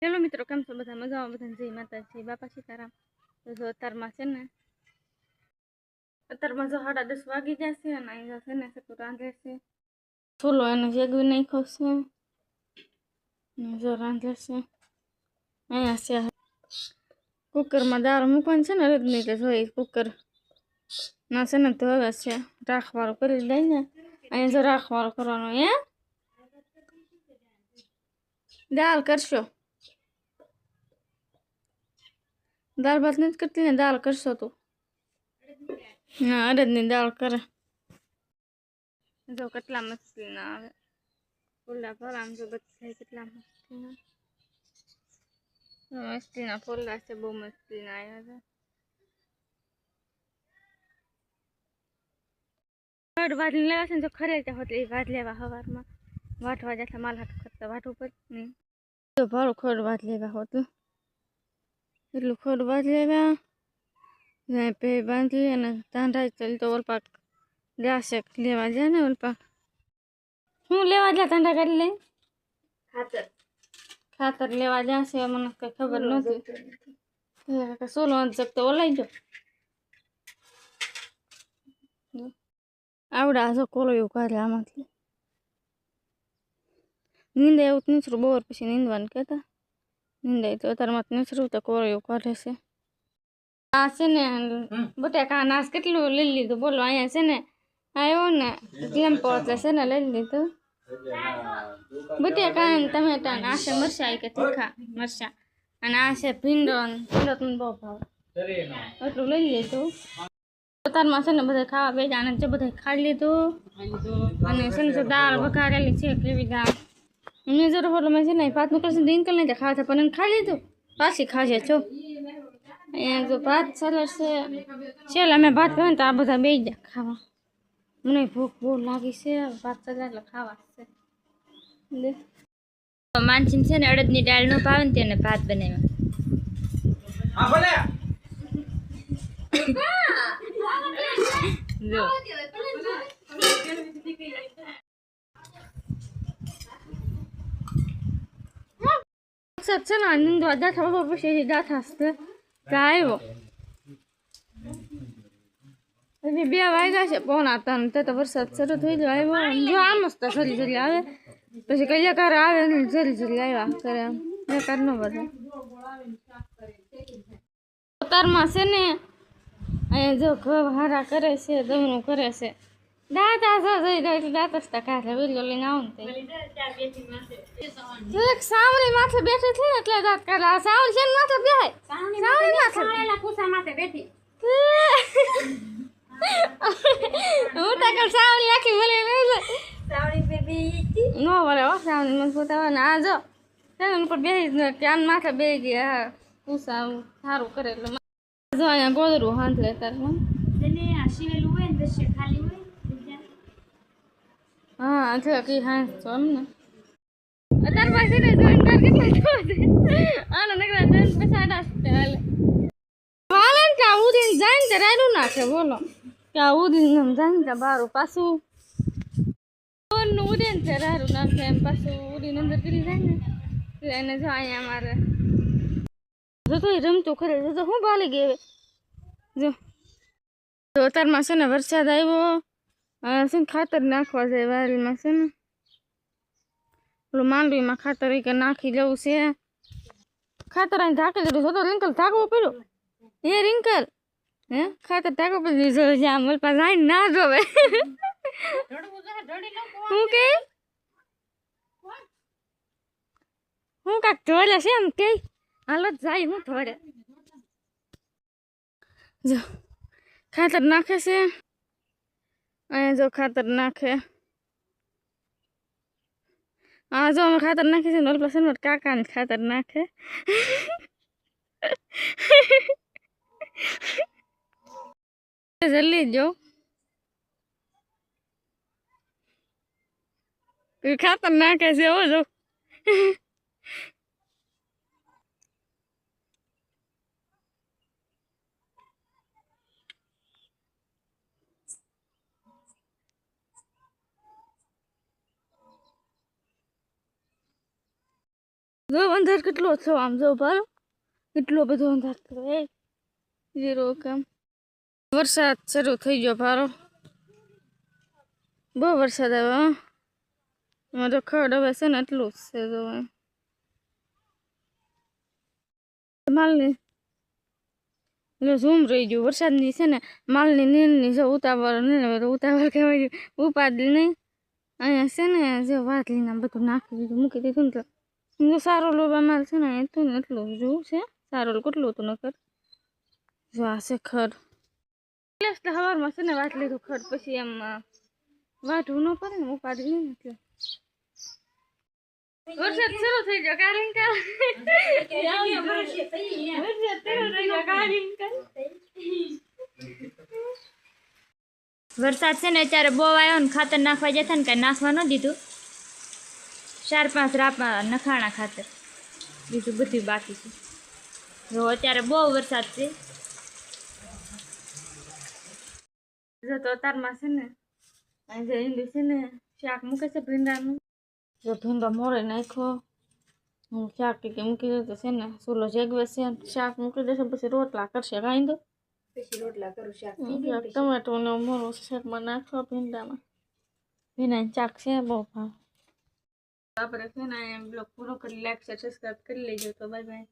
चलो मित्रों केम छो बधा मजामां बधाने जय माताजी बापा सीताराम। तो जो अतारमा छे ने अतारमा जो 10:30 वागी जशे अने अहीं छे ने सकू रांधे छे छोलो एने जेगवी नाख्यो छे ने जो रांधे छे अहींया छे कुकर में दाळ मूकવાની છે ને અડદની તો જોઈ કુકર ના છે ને તો હવે છે રાખવાળો કરી દઈને અહીંયા જો રાખવાળો કરવાનો હે દાળ કરશો दाल भात नहीं करती ने दाल कर सो तू हाँ अड़दनी दाल करे जो कटला मछली ना आवे फूला पर आम जो बच्चा कटला मछली ना फूला से बहु मछली ना आया था खड़ भात लेवा छे जो खरे त्या होते भात लेवा हवार में वाटवा जाता माल हाथ करता वाट ऊपर नहीं तो भारो खड़ भात लेवा होतो એટલું ખોડ બાંધી લેવા જાય પે બાંધી અને તાંડા ચાલ તો ઓલપાક જાશે લેવા જાય ને ઓલપાક હું લેવા જા તાંડા કાઢી લે ખાતર ખાતર લેવા જાશે મને કઈ ખબર નહોતી સોલો અંજક તો ઓલાઈ ગયો આવડા જો કોલો એવું કાઢે આમાંથી નીંદે એવું જ નીચરું બોર પછી નીંદવાનું કહેતા निंदाई तो तार मत नसरू तो कोरियो काढे छे आ छे ने बटाका नास કેટલું લઈ લીધું બોલો અહીંયા છે ને આયો ને ટેમ્પો એટલે છે ને લઈ લીધું બટાકા અને ટમેટા ને આ છે મરચા કે તીખા મરચા અને આ છે ભીંડો તને બહુ ભાવે એટલું લઈ લીધું તારમાં છે ને બધા ખાવા બેજા અને જે બધા ખાઈ લીધું અને છે ને દાળ વઘારેલી છે કેવી દાળ मैं जरूर बोलो मैं नहीं भात निकल से दिन कल नहीं देखा था पर खाली तो पासी खा जाए छो जो भात सलर से चल मैं भात करें तो आ बधा बेच जा खावा મને ભૂખ બહુ લાગી છે ભાત સલર એટલે ખાવા છે માનસીન છે ને અડદની દાળ નો ભાવે ને તેને ભાત બનાવ્યા હા ભલે જો છે ને નિંદવા દાથા બાબા પછી દાથા હશે આવ્યો હજી 2 વાગ્યા છે પોણા 3 તો વરસાદ શરૂ થઈ ગયો આવ્યો જો આ મસ્ત જલ્દી જલ્દી આવે પછી કયા કાર આવે ને જલ્દી જલ્દી આવ્યા કરે બેકાર ન બધે ઉતારમાં છે ને અહીંયા જો ઘર હારા કરે છે દમણું કરે છે દાંત આસા જઈ રહ્યો એટલે દાંત જ કાઢે વિડીયો લઈને આવું ને એક સાવલી માથે બેઠી હતી ને એટલે દાંત કાઢે આ સાવલી છે માથે બેહાય સાવલી માથે ખુશા માથે બેઠી હું તો કલ સાવલી આખી ભલે સાવલી બેબી નો વળે હો સાવલી મને પોતાવા ને આ જો તેને ઉપર બેહી કાન માથે બેહી ગયા ખુશા સારું કરે એટલે જો અહીંયા ગોદરું હાથ લે તાર જેને આ શિવેલું હોય ને દશે ખાલી હોય हाँ अच्छा की हाँ सोम ना अतर पासे रे जोइन कर के तो आना नगरा जोइन पे साडा स्टाइल वालन का उदिन जाइन ते रायनु ना छे बोलो का उदिन हम जाइन ते बारो पासु कोन उदिन ते रायनु ना छे एम पासु उदिन अंदर करी जाइन ने એને જો અહીંયા મારે જો તો રમતો કરે જો હું બાલી ગઈ જો તો અતારમાં છે ને વરસાદ આવ્યો से खातर नाखवा जाए वारी में से मांडवी में खातर नाखी जव से खातर अँ ढाकी दीधुं तो रिंकल ढाकवू पड्यो ये रिंकल हे खातर ढाकवू पड्युं ज्यां मलपा जाईने ना जोवे हूँ के हूँ काक ढोले छे एम के हालो जाई हूँ ढोले जो खातर नाखे छे अँ जो खातर नाखे हाँ जो अमे खातर नाखी छे ओला पासे काका ने खातर नाखे जल्दी जो खातर नाखे से हो जो જો અંધાર કેટલો થયો આમ જો ભારો કેટલો બધો અંધાર થયો એ જીરો કામ વરસાદ શરૂ થઈ ગયો ભારો બહુ વરસાદ આવ્યો મારો ખડ હવે છે ને એટલું જ છે જો માલની એટલે ઝૂમ રહી ગયું વરસાદની છે ને માલની નીલની જો ઉતાવળ નહીં ઉતાવળ કહેવાય ઉપાડી નહીં અહીંયા છે ને જે વાટલીને બધું નાખી દીધું મૂકી દીધું ને તો સારો લોબા માલ છે ને એટલું ને એટલું જોવું છે સારો કેટલું હતું નકર જો આ છે ખડ એટલે સવારમાં છે ને વાત લીધું ખડ પછી એમ વાટવું ન પડે ને ઉપાડી નહીં એટલે વરસાદ શરૂ થઈ ગયો કારણ કે વરસાદ છે ને અત્યારે બહુ આવ્યો ને ખાતર નાખવા જતા ને કાંઈ નાખવા ન દીધું 4-5 રાપમાં નખાણા ખાતર બીજું બધું બાકી છે જો અત્યારે બહુ વરસાદ છે જો તો અતારમાં છે ને અહીં જે ઈંડી છે ને શાક મૂકે છે ભીંડાનું જો ભીંડો મોરે નાખ્યો હું શાક કે મૂકી દઉં તો છે ને ચૂલો જેગવે છે શાક મૂકી દેશે પછી રોટલા કરશે કાંઈ દો પછી રોટલા કરું શાક ટમેટોનો મોરો શાકમાં નાખો ભીંડામાં ભીંડાની શાક છે બહુ ભાવ આપણે છે ને બ્લોગ પૂરો કરી લાઈક સબસ્ક્રાઈબ કરી લેજો તો બાય બાય